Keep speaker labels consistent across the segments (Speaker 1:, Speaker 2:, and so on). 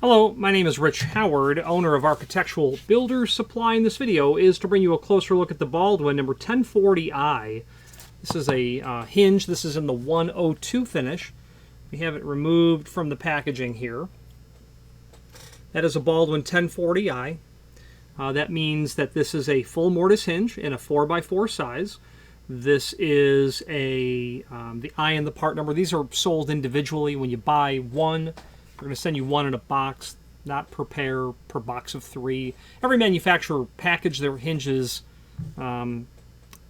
Speaker 1: Hello, my name is Rich Howard, owner of Architectural Builders Supply, and this video is to bring you a closer look at the Baldwin number 1040i. This is a hinge. This is in the 102 finish. We have it removed from the packaging here. That is a Baldwin 1040i. That means that this is a full mortise hinge in a 4x4 size. This is the I and the part number. These are sold individually. When you buy one, we're going to send you one in a box, not per pair, per box of 3. Every manufacturer package their hinges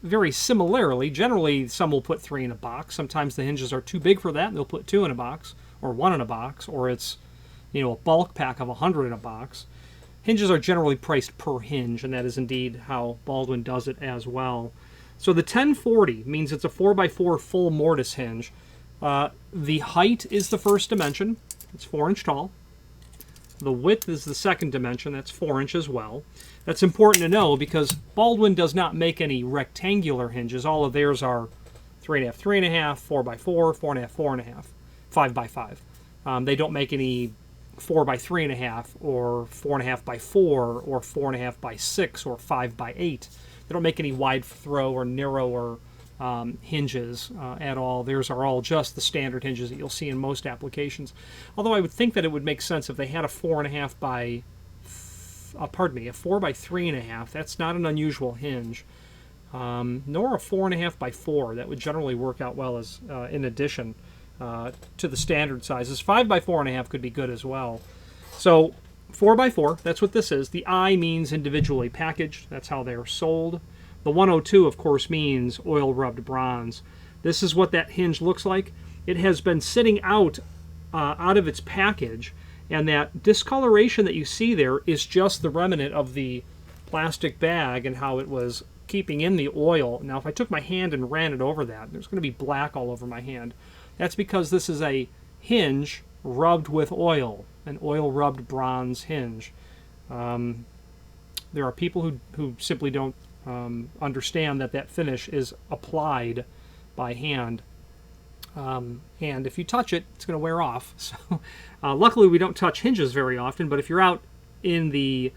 Speaker 1: very similarly. Generally, some will put 3 in a box. Sometimes the hinges are too big for that, and they'll put 2 in a box, or 1 in a box, or it's a bulk pack of 100 in a box. Hinges are generally priced per hinge, and that is indeed how Baldwin does it as well. So the 1040 means it's a 4x4 full mortise hinge. The height is the first dimension. It's 4 inch tall. The width is the second dimension. That's 4 inch as well. That's important to know because Baldwin does not make any rectangular hinges. All of theirs are 3.5, 3.5, 4x4, 4.5, 4.5, 5x5. They don't make any 4x3.5 or 4.5x4 or 4.5x6 or 5x8. They don't make any wide throw or narrower hinges at all. Theirs are all just the standard hinges that you'll see in most applications. Although I would think that it would make sense if they had a 4.5x3.5. That's not an unusual hinge. Nor a 4.5x4. That would generally work out well as in addition to the standard sizes. 5x4.5 could be good as well. So 4x4, that's what this is. The I means individually packaged. That's how they're sold. The 102, of course, means oil-rubbed bronze. This is what that hinge looks like. It has been sitting out of its package, and that discoloration that you see there is just the remnant of the plastic bag and how it was keeping in the oil. Now, if I took my hand and ran it over that, there's going to be black all over my hand. That's because this is a hinge rubbed with oil, an oil-rubbed bronze hinge. There are people who simply don't understand that finish is applied by hand. And if you touch it, it's going to wear off. So, luckily, we don't touch hinges very often, but if you're out in the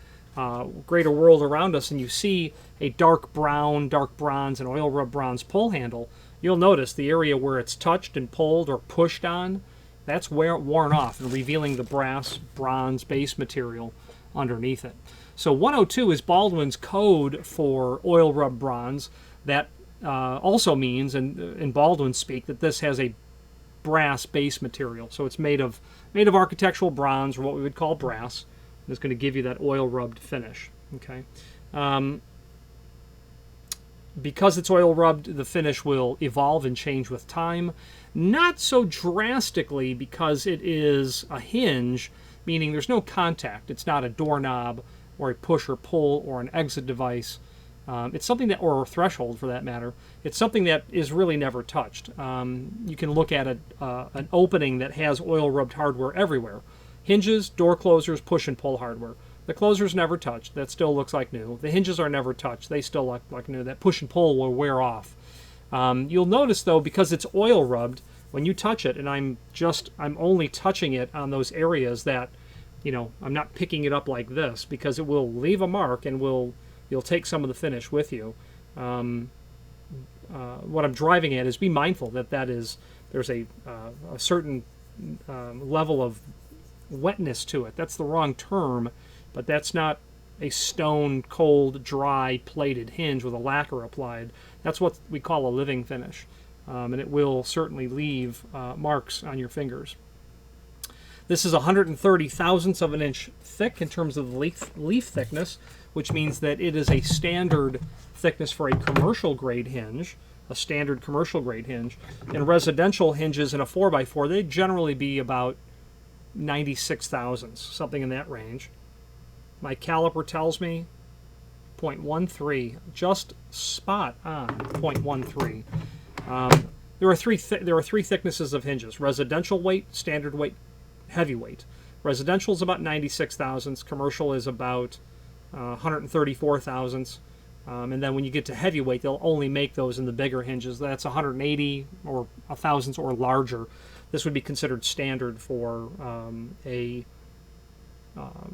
Speaker 1: greater world around us and you see a dark brown, dark bronze, and oil-rubbed bronze pull handle, you'll notice the area where it's touched and pulled or pushed on, that's worn off and revealing the brass, bronze base material underneath it. So 102 is Baldwin's code for oil-rubbed bronze. That also means, in Baldwin speak, that this has a brass base material. So it's made of architectural bronze, or what we would call brass. And it's going to give you that oil-rubbed finish. Okay. Because it's oil-rubbed, the finish will evolve and change with time. Not so drastically because it is a hinge, meaning there's no contact. It's not a doorknob or a push or pull or an exit device. It's something that, or a threshold for that matter, it's something that is really never touched. You can look at an opening that has oil-rubbed hardware everywhere. Hinges, door closers, push and pull hardware. The closer's never touched. That still looks like new. The hinges are never touched. They still look like new. That push and pull will wear off. You'll notice, though, because it's oil-rubbed, when you touch it, and I'm only touching it on those areas that, I'm not picking it up like this, because it will leave a mark and you'll take some of the finish with you. What I'm driving at is be mindful that there's a certain level of wetness to it. That's the wrong term, but that's not a stone, cold, dry, plated hinge with a lacquer applied. That's what we call a living finish, and it will certainly leave marks on your fingers. This is 130 thousandths of an inch thick in terms of leaf thickness, which means that it is a standard thickness for a commercial grade hinge, a standard commercial grade hinge. And residential hinges in a 4x4, they generally be about 96 thousandths, something in that range. My caliper tells me 0.13, just spot on 0.13. There are three thicknesses of hinges: residential weight, standard weight, heavyweight. Residential is about 96 thousandths. Commercial is about 134 thousandths. And then when you get to heavyweight, they'll only make those in the bigger hinges. That's 180 or a thousandths or larger. This would be considered standard for a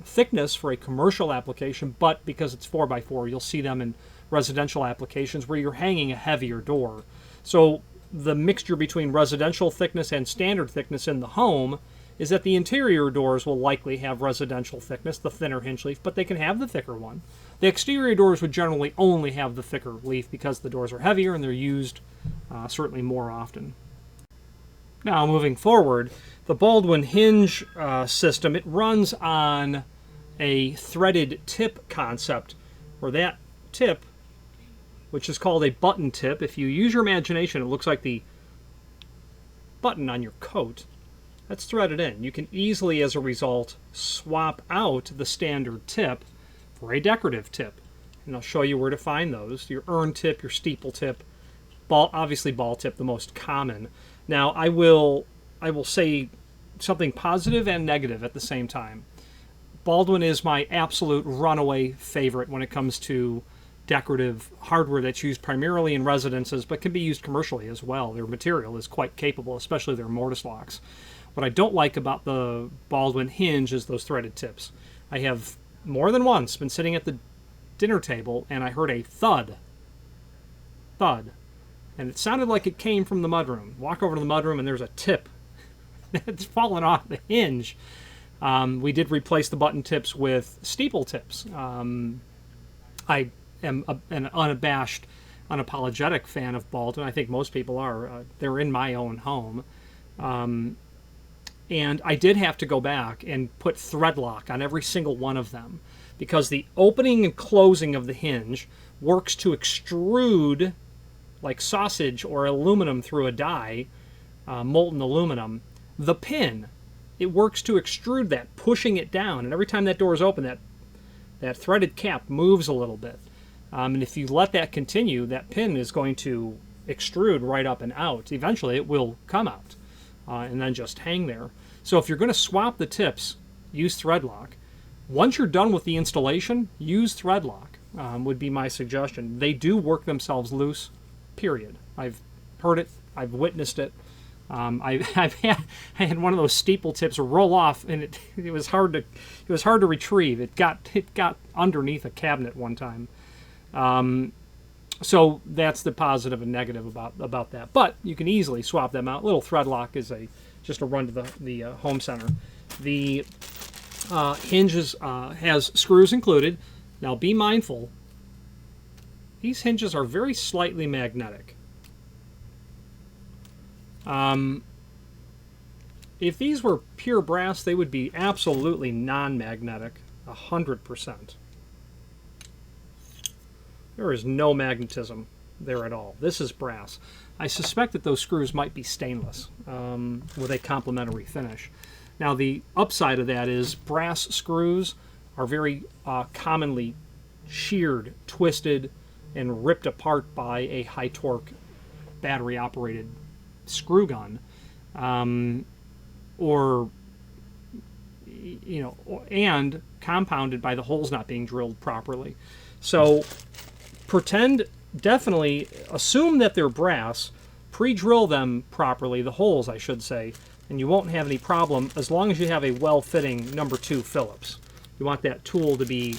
Speaker 1: thickness for a commercial application, but because it's 4x4, you'll see them in residential applications where you're hanging a heavier door. So the mixture between residential thickness and standard thickness in the home is that the interior doors will likely have residential thickness, the thinner hinge leaf, but they can have the thicker one. The exterior doors would generally only have the thicker leaf because the doors are heavier and they're used certainly more often. Now moving forward, the Baldwin hinge system, it runs on a threaded tip concept, where that tip, which is called a button tip, if you use your imagination, it looks like the button on your coat. That's threaded in. You can easily, as a result, swap out the standard tip for a decorative tip. And I'll show you where to find those. Your urn tip, your steeple tip, obviously ball tip, the most common. Now, I will say something positive and negative at the same time. Baldwin is my absolute runaway favorite when it comes to decorative hardware that's used primarily in residences, but can be used commercially as well. Their material is quite capable, especially their mortise locks. What I don't like about the Baldwin hinge is those threaded tips. I have more than once been sitting at the dinner table and I heard a thud. Thud. And it sounded like it came from the mudroom. Walk over to the mudroom and there's a tip that's fallen off the hinge. We did replace the button tips with steeple tips. I am an unabashed, unapologetic fan of Baldwin. I think most people are. They're in my own home. And I did have to go back and put thread lock on every single one of them because the opening and closing of the hinge works to extrude, like sausage or aluminum through a die, molten aluminum, the pin. It works to extrude that, pushing it down. And every time that door is open, that threaded cap moves a little bit. And if you let that continue, that pin is going to extrude right up and out. Eventually, it will come out and then just hang there. So if you're going to swap the tips, use thread lock. Once you're done with the installation, use thread lock, would be my suggestion. They do work themselves loose, period. I've heard it. I've witnessed it. I had one of those steeple tips roll off, and it was hard to retrieve. It got underneath a cabinet one time. So that's the positive and negative about that. But you can easily swap them out. Little thread lock is just a run to the home center. The hinges has screws included. Now be mindful. These hinges are very slightly magnetic. If these were pure brass, they would be absolutely non-magnetic, 100%. There is no magnetism there at all. This is brass. I suspect that those screws might be stainless with a complementary finish. Now the upside of that is brass screws are very commonly sheared, twisted, and ripped apart by a high torque battery operated screw gun, and compounded by the holes not being drilled properly. So definitely assume that they're brass, pre-drill them properly, the holes I should say, and you won't have any problem as long as you have a well-fitting number 2 Phillips. You want that tool to be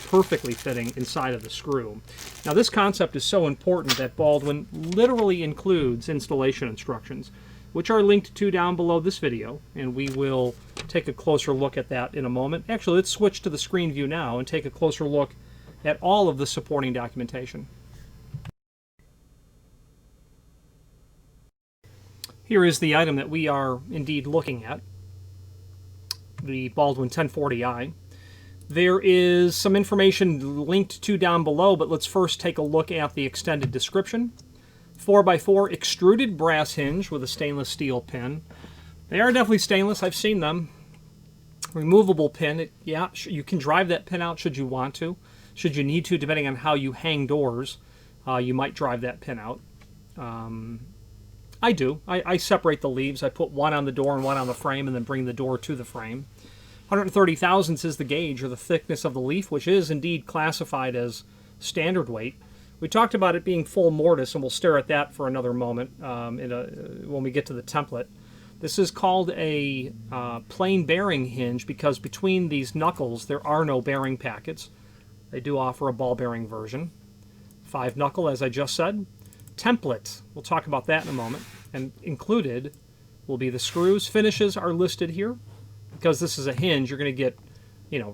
Speaker 1: perfectly fitting inside of the screw. Now this concept is so important that Baldwin literally includes installation instructions, which are linked to down below this video, and we will take a closer look at that in a moment. Actually, let's switch to the screen view now and take a closer look at all of the supporting documentation. Here is the item that we are indeed looking at, the Baldwin 1040i. There is some information linked to down below, but let's first take a look at the extended description. 4x4 extruded brass hinge with a stainless steel pin. They are definitely stainless. I've seen them. Removable pin. Yeah, you can drive that pin out should you want to. Should you need to, depending on how you hang doors, you might drive that pin out. I do. I separate the leaves. I put one on the door and one on the frame and then bring the door to the frame. 130 thousandths is the gauge, or the thickness of the leaf, which is indeed classified as standard weight. We talked about it being full mortise, and we'll stare at that for another moment when we get to the template. This is called a plain bearing hinge because between these knuckles there are no bearing packets. They do offer a ball bearing version. 5 knuckle, as I just said. Template, we'll talk about that in a moment. And included will be the screws. Finishes are listed here. Because this is a hinge, you're going to get,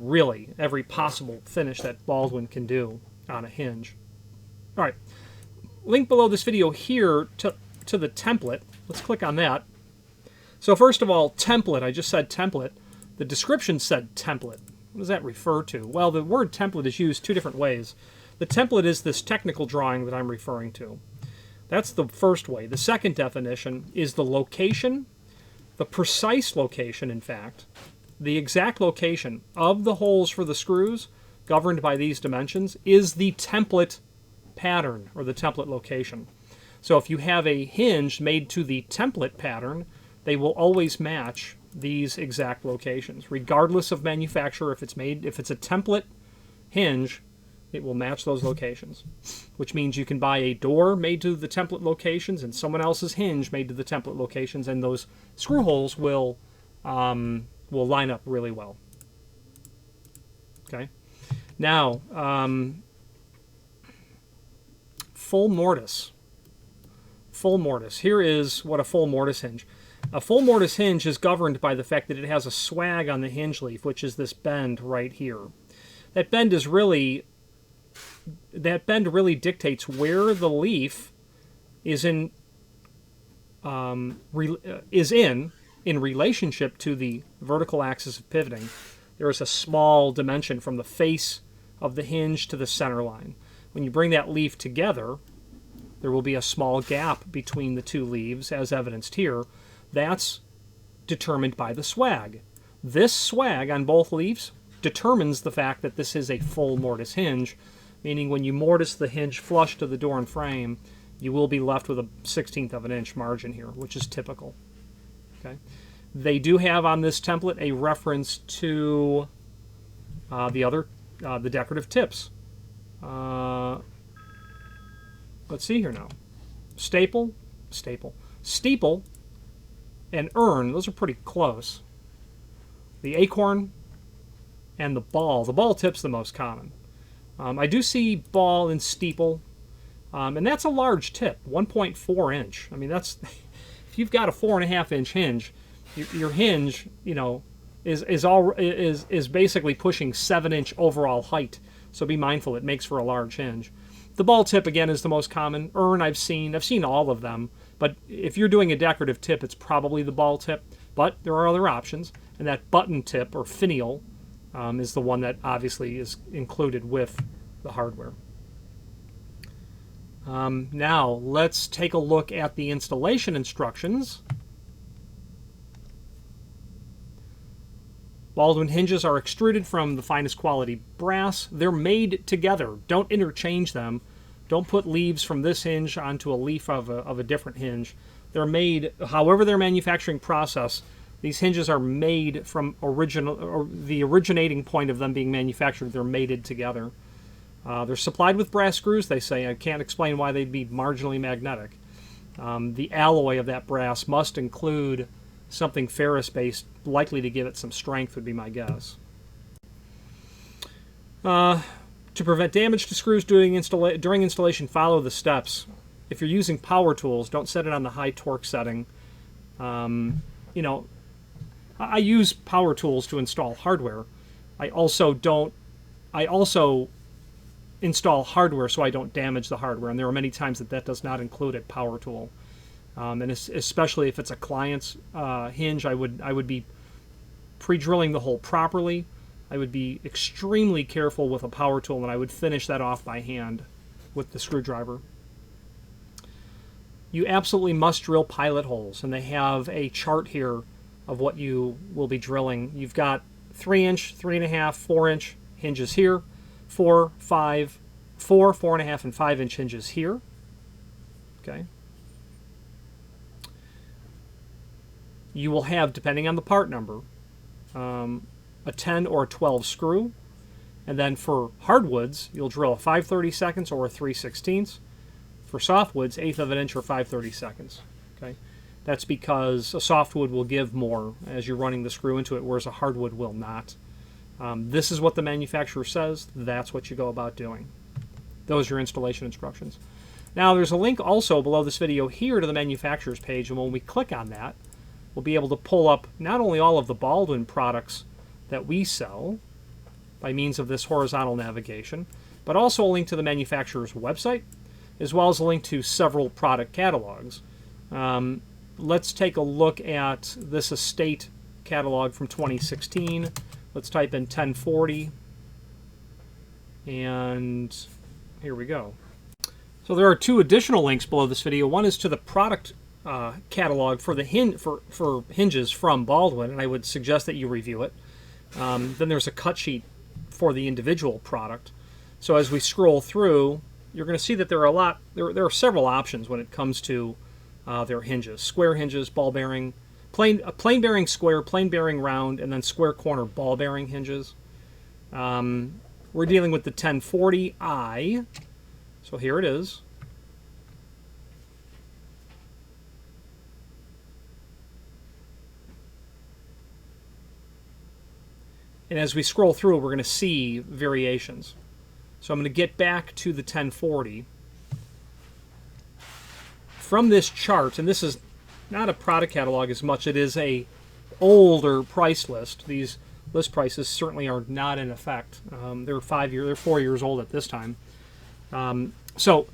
Speaker 1: really every possible finish that Baldwin can do on a hinge. All right, link below this video here to the template. Let's click on that. So first of all, template, I just said template. The description said template. What does that refer to? Well, the word template is used 2 different ways. The template is this technical drawing that I'm referring to. That's the first way. The second definition is the location, the precise location, in fact, the exact location of the holes for the screws governed by these dimensions is the template pattern or the template location. So if you have a hinge made to the template pattern, they will always match these exact locations, regardless of manufacturer. If it's a template hinge, it will match those locations, which means you can buy a door made to the template locations and someone else's hinge made to the template locations, and those screw holes will line up really well. Okay. Now, full mortise. Full mortise. Here is what a full mortise hinge. A full mortise hinge is governed by the fact that it has a swag on the hinge leaf, which is this bend right here. That bend really dictates where the leaf is in relationship to the vertical axis of pivoting. There is a small dimension from the face of the hinge to the center line. When you bring that leaf together, there will be a small gap between the 2 leaves, as evidenced here. That's determined by the swag. This swag on both leaves determines the fact that this is a full mortise hinge, meaning when you mortise the hinge flush to the door and frame, you will be left with a 1/16 of an inch margin here, which is typical. Okay. They do have on this template a reference to the decorative tips. Let's see here now. Steeple, and urn, those are pretty close. The acorn and the ball. The ball tip's the most common. I do see ball and steeple, and that's a large tip, 1.4 inch. I mean, that's if you've got a 4.5 inch hinge, your hinge, is basically pushing 7 inch overall height. So be mindful; it makes for a large hinge. The ball tip again is the most common. Urn I've seen all of them, but if you're doing a decorative tip, it's probably the ball tip. But there are other options, and that button tip or finial is the one that obviously is included with the hardware. Now let's take a look at the installation instructions. Baldwin hinges are extruded from the finest quality brass. They're made together. Don't interchange them. Don't put leaves from this hinge onto a leaf of a different hinge. They're made, however their manufacturing process, these hinges are made from the originating point of them being manufactured. They're mated together. They're supplied with brass screws, they say. I can't explain why they'd be marginally magnetic. The alloy of that brass must include something ferrous-based, likely to give it some strength, would be my guess. To prevent damage to screws during installation, follow the steps. If you're using power tools, don't set it on the high torque setting. I use power tools to install hardware. I also install hardware so I don't damage the hardware, and there are many times that does not include a power tool. And especially if it's a client's hinge, I would be pre-drilling the hole properly. I would be extremely careful with a power tool, and I would finish that off by hand with the screwdriver. You absolutely must drill pilot holes, and they have a chart here of what you will be drilling. You've got 3 inch, 3.5, 4 inch hinges here, 4, 5, 4, 4.5, and 5 inch hinges here. Okay. You will have, depending on the part number, a 10 or a 12 screw. And then for hardwoods, you'll drill a 5/32 or a 3/16. For softwoods, 1/8 of an inch or 5/32. Okay. That's because a softwood will give more as you're running the screw into it, whereas a hardwood will not. This is what the manufacturer says. That's what you go about doing. Those are your installation instructions. Now, there's a link also below this video here to the manufacturer's page, and when we click on that, we'll be able to pull up not only all of the Baldwin products that we sell by means of this horizontal navigation, but also a link to the manufacturer's website, as well as a link to several product catalogs. Let's take a look at this estate catalog from 2016. Let's type in 1040, and here we go. So there are two additional links below this video. One is to the product catalog for the for hinges from Baldwin, and I would suggest that you review it. Then there's a cut sheet for the individual product. So as we scroll through, you're going to see that there are several options when it comes to their hinges: square hinges, ball bearing, plain bearing square, plain bearing round, and then square corner ball bearing hinges. We're dealing with the 1040i. So here it is. And as we scroll through, we're going to see variations. So I'm going to get back to the 1040. From this chart, and this is not a product catalog as much, it is a older price list. These list prices certainly are not in effect. They're 4 years old at this time. So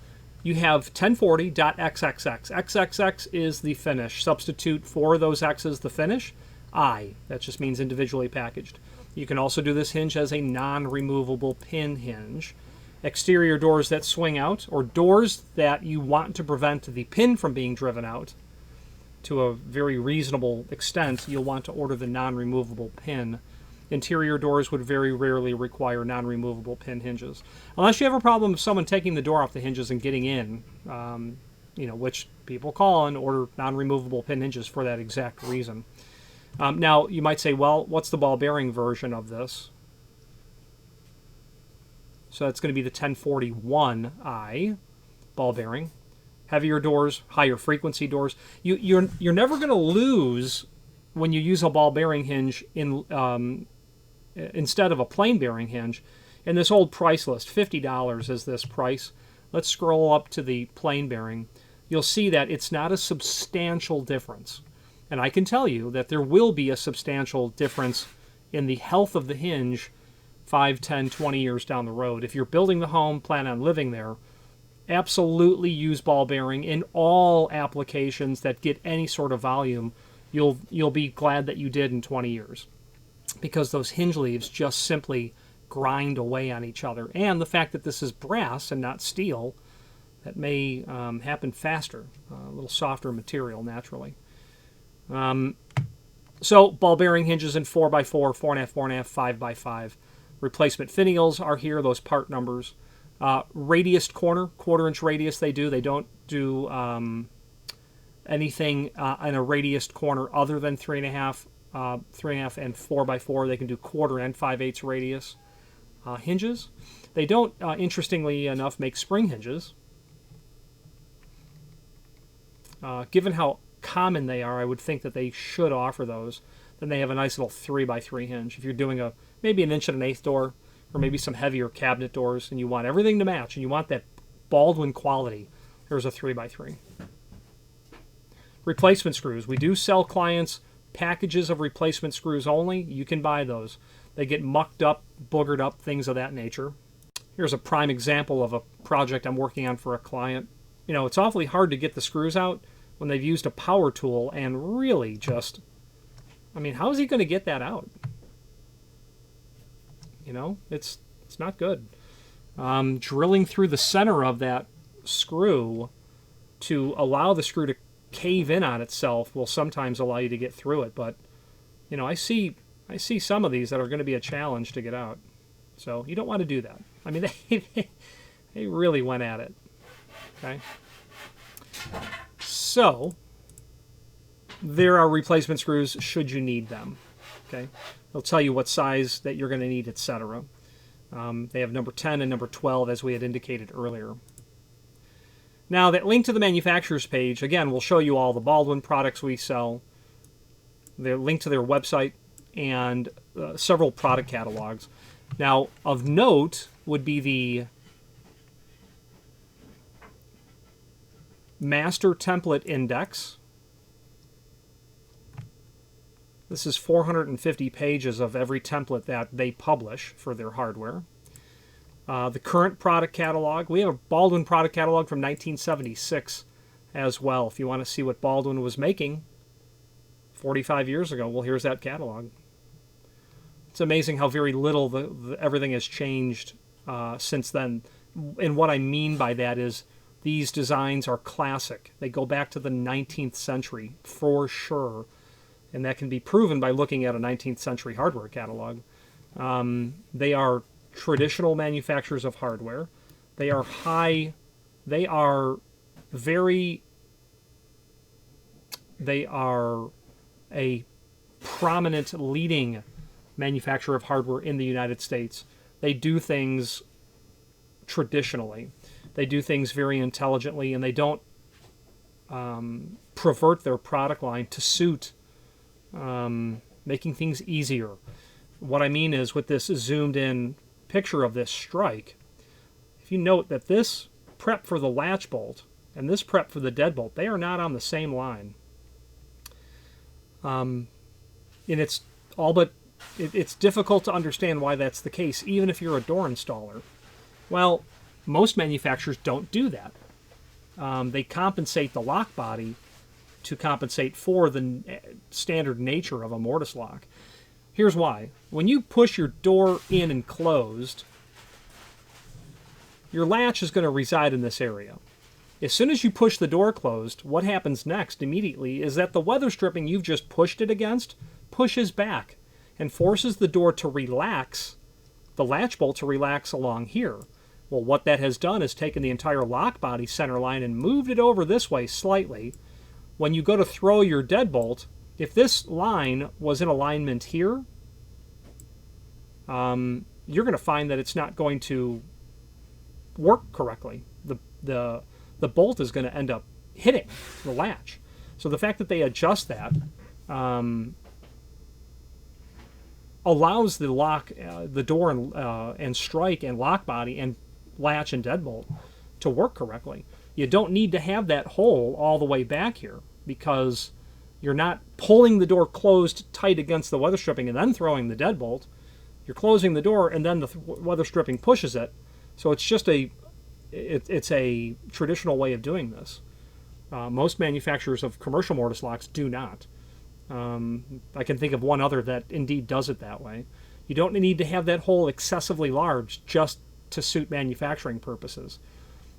Speaker 1: you have 1040.xxx. XXX is the finish. Substitute for those X's the finish. I. That just means individually packaged. You can also do this hinge as a non-removable pin hinge. Exterior doors that swing out, or doors that you want to prevent the pin from being driven out to a very reasonable extent, you'll want to order the non-removable pin. Interior doors would very rarely require non-removable pin hinges. Unless you have a problem with someone taking the door off the hinges and getting in, which people call and order non-removable pin hinges for that exact reason. Now, you might say, well, what's the ball bearing version of this? So that's going to be the 1041i ball bearing. Heavier doors, higher frequency doors. You're never going to lose when you use a ball bearing hinge instead of a plain bearing hinge. In this old price list, $50 is this price. Let's scroll up to the plain bearing. You'll see that it's not a substantial difference. And I can tell you that there will be a substantial difference in the health of the hinge 5, 10, 20 years down the road. If you're building the home, plan on living there, absolutely use ball bearing in all applications that get any sort of volume. You'll be glad that you did in 20 years, because those hinge leaves just simply grind away on each other. And the fact that this is brass and not steel, that may happen faster, a little softer material naturally. So ball bearing hinges in 4x4, 4.5, 4.5, 5x5. Replacement finials are here, those part numbers. Radiused corner, quarter-inch radius they do. They don't do anything in a radiused corner other than 3.5 and 4x4. They can do quarter and 5/8 radius hinges. They don't, interestingly enough, make spring hinges. Given how common they are, I would think that they should offer those. Then they have a nice little 3x3 hinge. If you're doing maybe an 1.1 door, or maybe some heavier cabinet doors, and you want everything to match, and you want that Baldwin quality, there's a 3x3. Replacement screws. We do sell clients packages of replacement screws only. You can buy those. They get mucked up, boogered up, things of that nature. Here's a prime example of a project I'm working on for a client. It's awfully hard to get the screws out when they've used a power tool and really just, how is he going to get that out? It's not good. Drilling through the center of that screw to allow the screw to cave in on itself will sometimes allow you to get through it, but I see some of these that are going to be a challenge to get out. So you don't want to do that. They really went at it. Okay. So there are replacement screws should you need them. Okay. They'll tell you what size that you're going to need, etc. They have number 10 and number 12, as we had indicated earlier. Now, that link to the manufacturer's page, again, will show you all the Baldwin products we sell, their link to their website, and several product catalogs. Now, of note would be the Master Template Index. This is 450 pages of every template that they publish for their hardware. The current product catalog. We have a Baldwin product catalog from 1976 as well. If you want to see what Baldwin was making 45 years ago, well, here's that catalog. It's amazing how very little everything has changed since then. And what I mean by that is these designs are classic. They go back to the 19th century for sure. And that can be proven by looking at a 19th century hardware catalog. They are traditional manufacturers of hardware. They are a prominent leading manufacturer of hardware in the United States. They do things traditionally. They do things very intelligently, and they don't pervert their product line to suit making things easier. What I mean is, with this zoomed in picture of this strike, if you note that this prep for the latch bolt and this prep for the deadbolt, they are not on the same line. And it's difficult to understand why that's the case, even if you're a door installer. Well, most manufacturers don't do that. They compensate the lock body to compensate for the standard nature of a mortise lock. Here's why. When you push your door in and closed, your latch is going to reside in this area. As soon as you push the door closed, what happens next immediately is that the weather stripping you've just pushed it against pushes back and forces the door to relax, the latch bolt to relax along here. Well, what that has done is taken the entire lock body center line and moved it over this way slightly. When you go to throw your deadbolt, if this line was in alignment here, you're going to find that it's not going to work correctly. The bolt is going to end up hitting the latch. So the fact that they adjust that allows the lock, the door and strike and lock body and latch and deadbolt to work correctly. You don't need to have that hole all the way back here because you're not pulling the door closed tight against the weather stripping and then throwing the deadbolt. You're closing the door and then the weather stripping pushes it. So it's just it's a traditional way of doing this. Most manufacturers of commercial mortise locks do not. I can think of one other that indeed does it that way. You don't need to have that hole excessively large just to suit manufacturing purposes.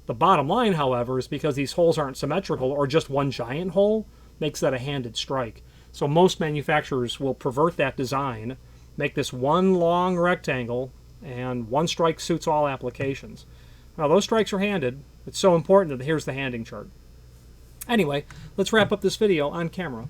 Speaker 1: The bottom line, however, is because these holes aren't symmetrical or just one giant hole, makes that a handed strike. So most manufacturers will pervert that design, make this one long rectangle, and one strike suits all applications. Now, those strikes are handed. It's so important that here's the handing chart. Anyway, let's wrap up this video on camera.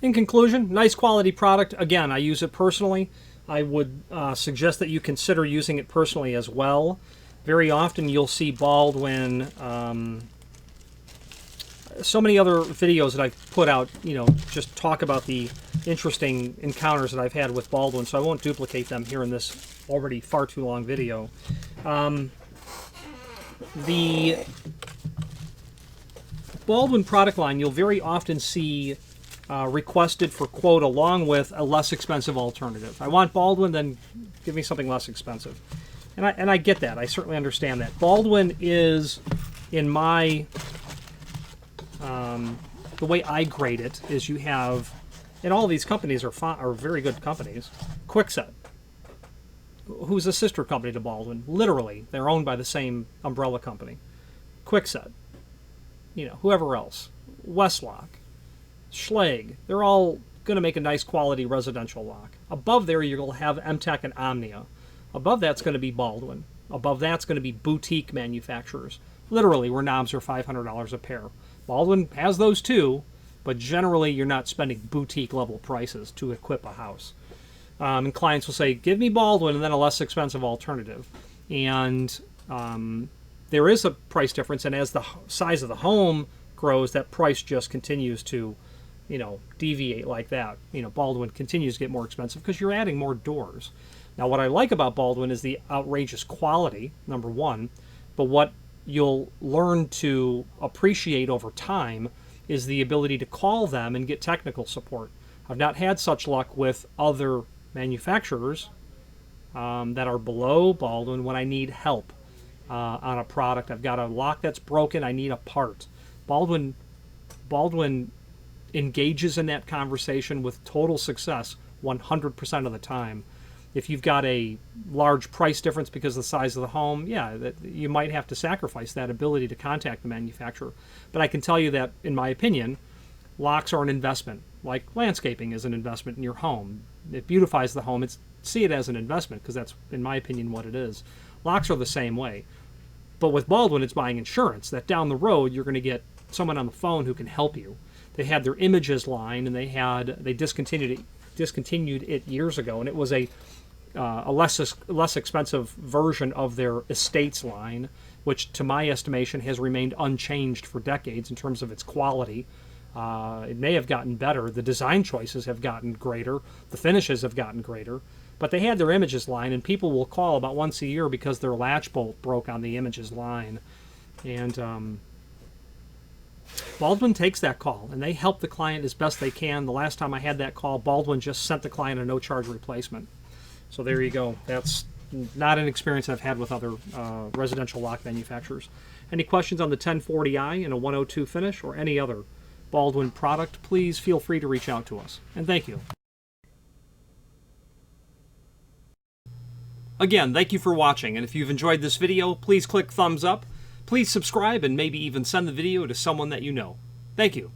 Speaker 1: In conclusion, nice quality product. Again, I use it personally. I would suggest that you consider using it personally as well. Very often you'll see Baldwin, so many other videos that I've put out, just talk about the interesting encounters that I've had with Baldwin, so I won't duplicate them here in this already far too long video. The Baldwin product line you'll very often see requested for quote along with a less expensive alternative. I want Baldwin, then give me something less expensive. And I get that. I certainly understand that. Baldwin is, in my, the way I grade it is you have, and all these companies are very good companies. Kwikset, who's a sister company to Baldwin. Literally, they're owned by the same umbrella company. Kwikset, whoever else. Westlock, Schlage, they're all going to make a nice quality residential lock. Above there, you'll have MTech and Omnia. Above that's going to be Baldwin. Above that's going to be boutique manufacturers. Literally, where knobs are $500 a pair. Baldwin has those too, but generally you're not spending boutique level prices to equip a house. And clients will say, give me Baldwin and then a less expensive alternative. And there is a price difference, and as the size of the home grows, that price just continues to, deviate like that. Baldwin continues to get more expensive because you're adding more doors. Now, what I like about Baldwin is the outrageous quality, number one, but what you'll learn to appreciate over time is the ability to call them and get technical support. I've not had such luck with other manufacturers that are below Baldwin when I need help on a product. I've got a lock that's broken, I need a part. Baldwin engages in that conversation with total success 100% of the time. If you've got a large price difference because of the size of the home, yeah, you might have to sacrifice that ability to contact the manufacturer. But I can tell you that, in my opinion, locks are an investment, like landscaping is an investment in your home. It beautifies the home. See it as an investment because that's, in my opinion, what it is. Locks are the same way. But with Baldwin, it's buying insurance that down the road you're going to get someone on the phone who can help you. They had their images line, and they discontinued it years ago, and it was a less expensive version of their estates line, which to my estimation has remained unchanged for decades in terms of its quality. It may have gotten better. The design choices have gotten greater. The finishes have gotten greater. But they had their images line, and people will call about once a year because their latch bolt broke on the images line. And Baldwin takes that call, and they help the client as best they can. The last time I had that call, Baldwin just sent the client a no-charge replacement. So there you go. That's not an experience I've had with other residential lock manufacturers. Any questions on the 1040i in a 102 finish or any other Baldwin product, please feel free to reach out to us. And thank you. Again, thank you for watching, and if you've enjoyed this video, please click thumbs up. Please subscribe and maybe even send the video to someone that you know. Thank you.